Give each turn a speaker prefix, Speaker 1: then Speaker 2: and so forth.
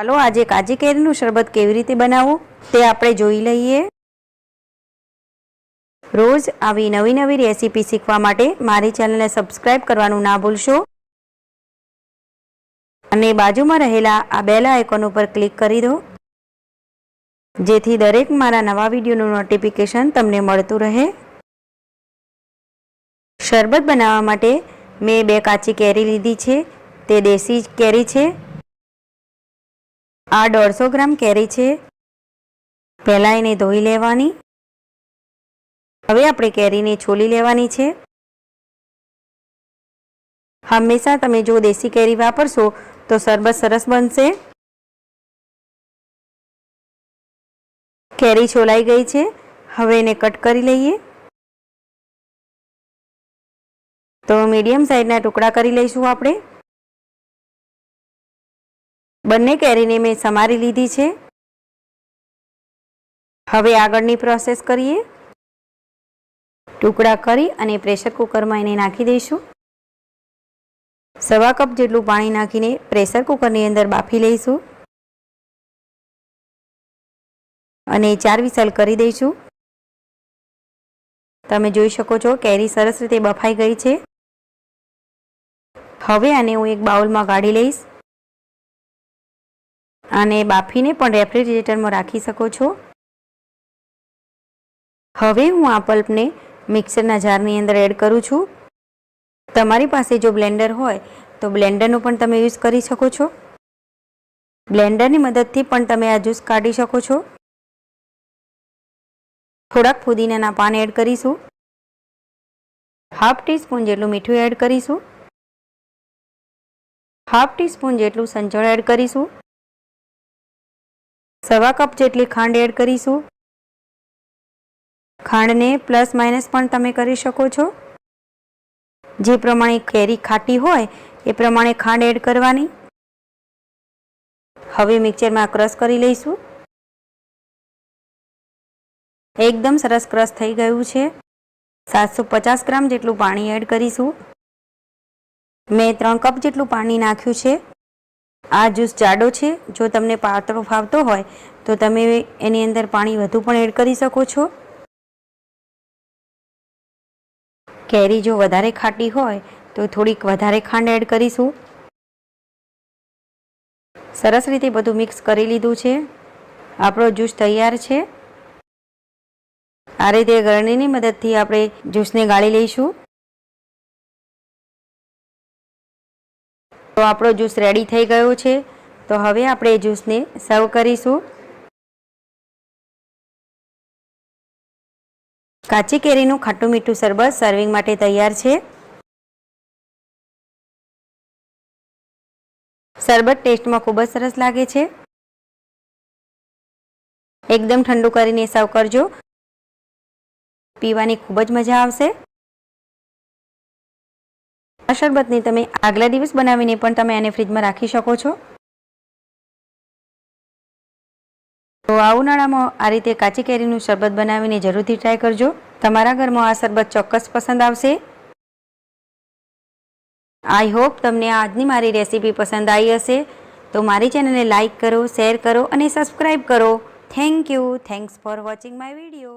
Speaker 1: ચાલો આજે કાચી કેરીનું શરબત કેવી રીતે બનાવવું તે આપણે જોઈ લઈએ। રોજ આવી નવી નવી રેસીપી શીખવા માટે મારી ચેનલને સબસ્ક્રાઇબ કરવાનું ના ભૂલશો અને બાજુમાં રહેલા આ બેલ આઇકોન ઉપર ક્લિક કરી દો જેથી દરેક મારા નવા વિડીયોનું નોટિફિકેશન તમને મળતું રહે। શરબત બનાવવા માટે મેં 2 કાચી કેરી લીધી છે। તે દેશી કેરી છે। આ 150 ગ્રામ કેરી છે। પહેલા એને ધોઈ લેવાની। હવે આપણે કેરીને છોલી લેવાની છે। હંમેશા તમે જો દેશી કેરી વાપરશો તો શરબત સરસ બનશે। કેરી છોલાઈ ગઈ છે। હવે એને કટ કરી લઈએ। તો મીડિયમ સાઈઝના ટુકડા કરી લઈશું આપણે। બંને કેરીને મેં સમારી લીધી છે। હવે આગળની પ્રોસેસ કરીએ। ટુકડા કરી અને પ્રેશર કુકરમાં એને નાખી દઈશું। 1/2 કપ જેટલું પાણી નાખીને પ્રેશર કુકરની અંદર બાફી લઈશું અને 4 વિસલ કરી દઈશું। તમે જોઈ શકો છો કેરી સરસ રીતે બફાઈ ગઈ છે। હવે આને હું એક બાઉલમાં કાઢી લઈશ। આને બાફીને પણ રેફ્રિજરેટરમાં રાખી શકો છો। હવે હું આ પલ્પને મિક્સરના જારની અંદર એડ કરું છું। તમારી પાસે જો બ્લેન્ડર હોય તો બ્લેન્ડરનો પણ તમે યુઝ કરી શકો છો। બ્લેન્ડરની મદદથી પણ તમે આ જ્યુસ કાઢી શકો છો। થોડાક પુદીનાના પાન એડ કરીશું। 1/2 ટીસ્પૂન જેટલું મીઠું એડ કરીશું। 1/2 ટીસ્પૂન જેટલું સંચળ એડ કરીશું। 1/2 કપ જેટલી ખાંડ એડ કરીશું। ખાંડને પ્લસ માઇનસ પણ તમે કરી શકો છો। જે પ્રમાણે કેરી ખાટી હોય એ પ્રમાણે ખાંડ એડ કરવાની। હવે મિક્સરમાં ક્રશ કરી લઈશું। એકદમ સરસ ક્રશ થઈ ગયું છે। 750 ગ્રામ જેટલું પાણી એડ કરીશું। મેં 3 કપ જેટલું પાણી નાખ્યું છે। આ જ્યુસ જાડો છે। જો તમને પાતળો ફાવતો હોય તો તમે એની અંદર પાણી વધુ પણ એડ કરી શકો છો। કેરી જો વધારે ખાટી હોય તો થોડીક વધારે ખાંડ એડ કરીશું। સરસ રીતે બધું મિક્સ કરી લીધું છે। આપણો જ્યુસ તૈયાર છે। આ રીતે ગળણીની મદદથી આપણે જ્યુસને ગાળી લઈશું। તો આપણો જ્યુસ રેડી થઈ ગયો છે। તો હવે આપણે જ્યુસને સર્વ કરીશું। કાચી કેરીનું ખાટું મીઠું શરબત સર્વિંગ માટે તૈયાર છે। શરબત ટેસ્ટમાં ખૂબ જ સરસ લાગે છે। એકદમ ઠંડુ કરીને સર્વ કરજો। પીવાની ખૂબ જ મજા આવશે। આ શરબતને તમે આગલા દિવસ બનાવીને પણ તમે આને ફ્રીજમાં રાખી શકો છો। તો આ ઉનાળામાં આ રીતે કાચી કેરીનું શરબત બનાવીને જરૂરથી ટ્રાય કરજો। તમારા ઘરમાં આ શરબત ચોક્કસ પસંદ આવશે। આઈ હોપ તમને આજની મારી રેસીપી પસંદ આવી હશે। તો મારી ચેનલને લાઇક કરો, શેર કરો અને સબસ્ક્રાઈબ કરો। Thank you. Thanks for watching my video.